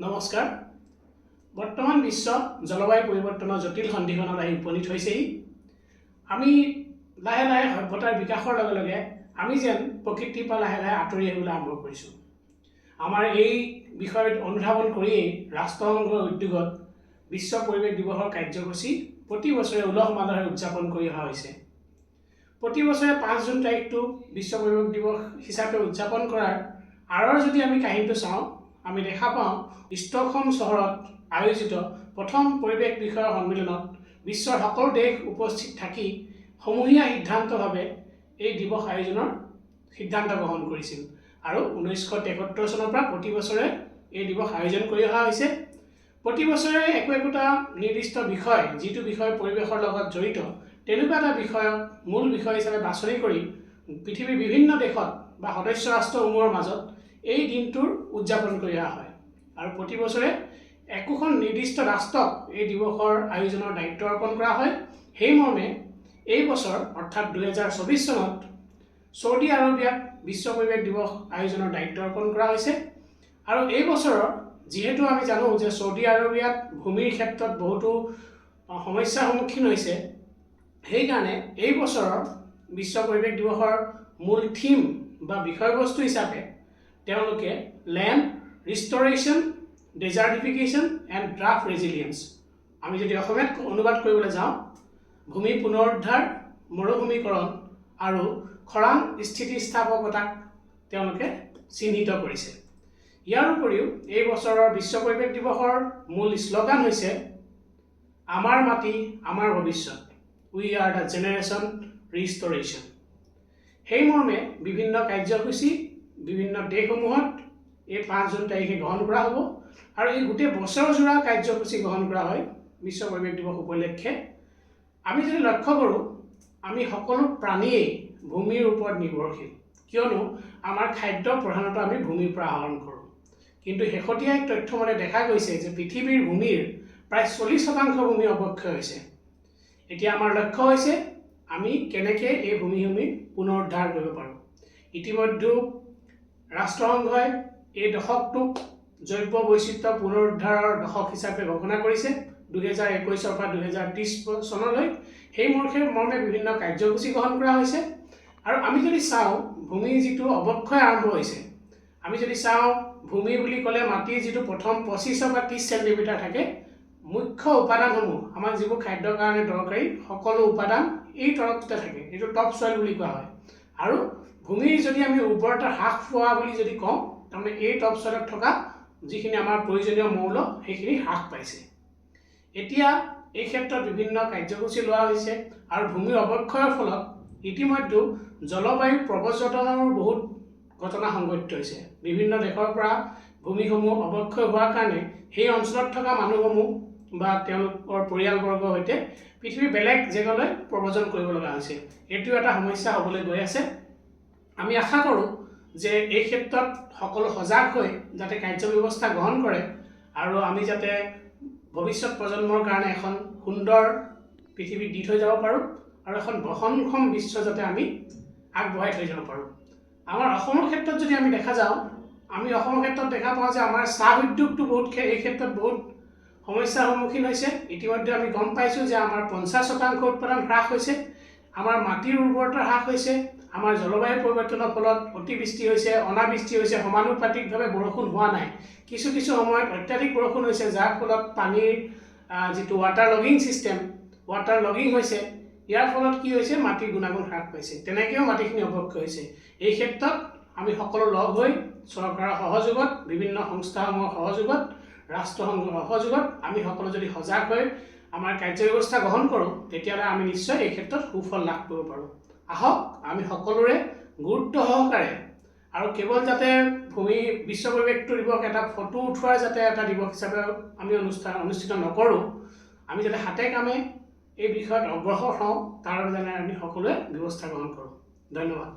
নমস্কাৰ। বৰ্তমান বিশ্ব জলবায়ু পৰিৱৰ্তনৰ জটিল সন্ধিখনত আহি উপনীত হৈছেই। আমি লাহে লাহে সভ্যতাৰ বিকাশৰ লগে লগে আমি যেন প্ৰকৃতিৰ পৰা লাহে লাহে আঁতৰি আহিবলৈ আৰম্ভ কৰিছোঁ। আমাৰ এই বিষয়ত অনুধাৱন কৰিয়েই ৰাষ্ট্ৰসংঘৰ উদ্যোগত বিশ্ব পৰিৱেশ দিৱসৰ কাৰ্যসূচী প্ৰতি বছৰে উলহ মালহেৰে উদযাপন কৰি অহা হৈছে। প্ৰতি বছৰে 5 জুন তাৰিখটো বিশ্ব পৰিৱেশ দিৱস হিচাপে উদযাপন কৰাৰ আঁৰৰ যদি আমি কাহিনীটো চাওঁ, আমি দেখা পাওঁ ষ্টকহোম চহৰত আয়োজিত প্ৰথম পৰিৱেশ বিষয়ৰ সন্মিলনত বিশ্বৰ সকলো দেশ উপস্থিত থাকি সমূহীয়া সিদ্ধান্তভাৱে এই দিৱস আয়োজনৰ সিদ্ধান্ত গ্ৰহণ কৰিছিল। আৰু 1973 চনৰ পৰা প্ৰতি বছৰে এই দিৱস আয়োজন কৰি অহা হৈছে। প্ৰতি বছৰে একোটা নিৰ্দিষ্ট বিষয়, যিটো বিষয় পৰিৱেশৰ লগত জড়িত, তেনেকুৱা এটা বিষয়ক মূল বিষয় হিচাপে বাছনি কৰি পৃথিৱীৰ বিভিন্ন দেশত বা সদস্য ৰাষ্ট্ৰসমূহৰ মাজত এই দিনটোৰ উদযাপন কৰি অহা হয়। আৰু প্ৰতি বছৰে একোখন নিৰ্দিষ্ট ৰাষ্ট্ৰক এই দিৱসৰ আয়োজনৰ দায়িত্ব অৰ্পণ কৰা হয়। সেই মৰ্মে এই বছৰ অৰ্থাৎ 2024 চনত ছৌদি আৰবিয়াক বিশ্ব পৰিৱেশ দিৱস আয়োজনৰ দায়িত্ব অৰ্পণ কৰা হৈছে। আৰু এই বছৰৰ যিহেতু আমি জানো যে ছৌদি আৰবিয়াত ভূমিৰ ক্ষেত্ৰত বহুতো সমস্যাৰ সন্মুখীন হৈছে, সেইকাৰণে এই বছৰৰ বিশ্ব পৰিৱেশ দিৱসৰ মূল থিম বা বিষয়বস্তু হিচাপে তেওঁলোকে লেণ্ড ৰিষ্টৰেশ্যন, ডেজাৰ্টিফিকেশ্যন এণ্ড ড্ৰাফ্ট ৰেজিলিয়েন্স, আমি যদি অসমীয়াত অনুবাদ কৰিবলৈ যাওঁ, ভূমি পুনৰুদ্ধাৰ, মৰুভূমিকৰণ আৰু খৰাং স্থিতিস্থাপকতাক তেওঁলোকে চিহ্নিত কৰিছে। ইয়াৰ উপৰিও এই বছৰৰ বিশ্ব পৰিৱেশ দিৱসৰ মূল শ্লোগান হৈছে আমাৰ মাটি আমাৰ ভৱিষ্যত, উই আৰ দ্য জেনেৰেশ্যন ৰিষ্টৰেশ্যন। সেই মৰ্মে বিভিন্ন কাৰ্যসূচী বিভিন্ন দেশসমূহত এই 5 জুন তাৰিখে গ্ৰহণ কৰা হ'ব। আৰু এই গোটেই বছৰজোৰা কাৰ্যসূচী গ্ৰহণ কৰা হয় বিশ্ব পৰিৱেশ দিৱস উপলক্ষে। আমি যদি লক্ষ্য কৰোঁ, আমি সকলো প্ৰাণীয়েই ভূমিৰ ওপৰত নিৰ্ভৰশীল, কিয়নো আমাৰ খাদ্য প্ৰধানতঃ আমি ভূমিৰ পৰা আহৰণ কৰোঁ। কিন্তু শেহতীয়া এক তথ্য মতে দেখা গৈছে যে পৃথিৱীৰ ভূমিৰ প্ৰায় 40% ভূমি অৱক্ষয় হৈছে। এতিয়া আমাৰ লক্ষ্য হৈছে আমি কেনেকৈ এই ভূমি পুনৰুদ্ধাৰ কৰিব পাৰোঁ। ইতিমধ্যে ৰাষ্ট্ৰসংঘই এই দশকটোক জৈৱ বৈচিত্ৰ্য পুনৰুদ্ধাৰৰ দশক হিচাপে ঘোষণা কৰিছে 2021 পৰা 2030 চনলৈ। সেই মৰ্মে বিভিন্ন কাৰ্যসূচী গ্ৰহণ কৰা হৈছে। আৰু আমি যদি চাওঁ ভূমিৰ যিটো অৱক্ষয় আৰম্ভ হৈছে, আমি যদি চাওঁ ভূমি বুলি ক'লে মাটিৰ যিটো প্ৰথম 25 বা 30 চেণ্টিমিটাৰ থাকে, মুখ্য উপাদানসমূহ আমাৰ যিবোৰ খাদ্যৰ কাৰণে দৰকাৰী সকলো উপাদান এই তৰপটোতে থাকে, এইটো টপ চইল বুলি কোৱা হয়। আৰু ভূমিৰ যদি আমি উৰ্বৰতা হ্ৰাস পোৱা বুলি যদি কওঁ, তাৰমানে এই টপ চইলত থকা যিখিনি আমাৰ প্ৰয়োজনীয় মৌল সেইখিনি হ্ৰাস পাইছে। এতিয়া এই ক্ষেত্ৰত বিভিন্ন কাৰ্যসূচী লোৱা হৈছে। আৰু ভূমিৰ অৱক্ষয়ৰ ফলত ইতিমধ্যে জলবায়ু প্ৰব্ৰজনৰো বহুত ঘটনা সংঘটিত হৈছে। বিভিন্ন দেশৰ পৰা ভূমিসমূহ অৱক্ষয় হোৱাৰ কাৰণে সেই অঞ্চলত থকা মানুহসমূহ বা তেওঁলোকৰ পৰিয়ালবৰ্গৰ সৈতে পৃথিৱীৰ বেলেগ জেগালৈ প্ৰব্ৰজন কৰিব লগা হৈছে। এইটো এটা সমস্যা হ'বলৈ গৈ আছে। আমি আশা কৰোঁ যে এই ক্ষেত্ৰত সকলো সজাগ হৈ যাতে কাৰ্যব্যৱস্থা গ্ৰহণ কৰে আৰু আমি যাতে ভৱিষ্যত প্ৰজন্মৰ কাৰণে এখন সুন্দৰ পৃথিৱী দি থৈ যাব পাৰোঁ আৰু এখন বহনক্ষম বিশ্ব যাতে আমি আগবঢ়াই থৈ যাব পাৰোঁ। আমাৰ অসমৰ ক্ষেত্ৰত যদি আমি দেখা যাওঁ, আমি অসমৰ ক্ষেত্ৰত দেখা পাওঁ যে আমাৰ চাহ উদ্যোগটো এই ক্ষেত্ৰত বহুত সমস্যাৰ সন্মুখীন হৈছে। ইতিমধ্যে আমি গম পাইছোঁ যে আমাৰ 50% উৎপাদন হ্ৰাস হৈছে, আমাৰ মাটিৰ উৰ্বৰতা হ্ৰাস হৈছে, আমাৰ জলবায়ু পৰিৱৰ্তনৰ ফলত অতিবৃষ্টি হৈছে, অনাবৃষ্টি হৈছে, সমানুপাতিকভাৱে বৰষুণ হোৱা নাই। কিছু সময়ত অত্যাধিক বৰষুণ হৈছে, যাৰ ফলত পানীৰ যিটো water logging system, water logging হৈছে। ইয়াৰ ফলত কি হৈছে, মাটিৰ গুণাগুণ হ্ৰাস পাইছে, তেনেকৈও মাটিখিনি অৱক্ষয় হৈছে। এই ক্ষেত্ৰত আমি সকলো লগ হৈ চৰকাৰৰ সহযোগত, বিভিন্ন সংস্থাসমূহৰ সহযোগত, ৰাষ্ট্ৰসংঘৰ সহযোগত আমি সকলো যদি সজাগ হৈ আমাৰ কাৰ্যব্যৱস্থা গ্ৰহণ কৰোঁ, তেতিয়াহ'লে আমি নিশ্চয় এই ক্ষেত্ৰত সুফল লাভ কৰিব পাৰোঁ। আহক আমি সকলোৰে গুৰুত্ব সহকাৰে আৰু কেৱল যাতে ভূমি বিশ্ব পৰিৱেশ দিৱস এটা ফটো উঠোৱাৰ যাতে এটা দিৱস হিচাপে আমি অনুষ্ঠিত নকৰোঁ, আমি যাতে হাতে কামে এই বিষয়ত অগ্ৰসৰ হওঁ, তাৰ বাবে আমি সকলোৱে ব্যৱস্থা গ্ৰহণ কৰোঁ। ধন্যবাদ।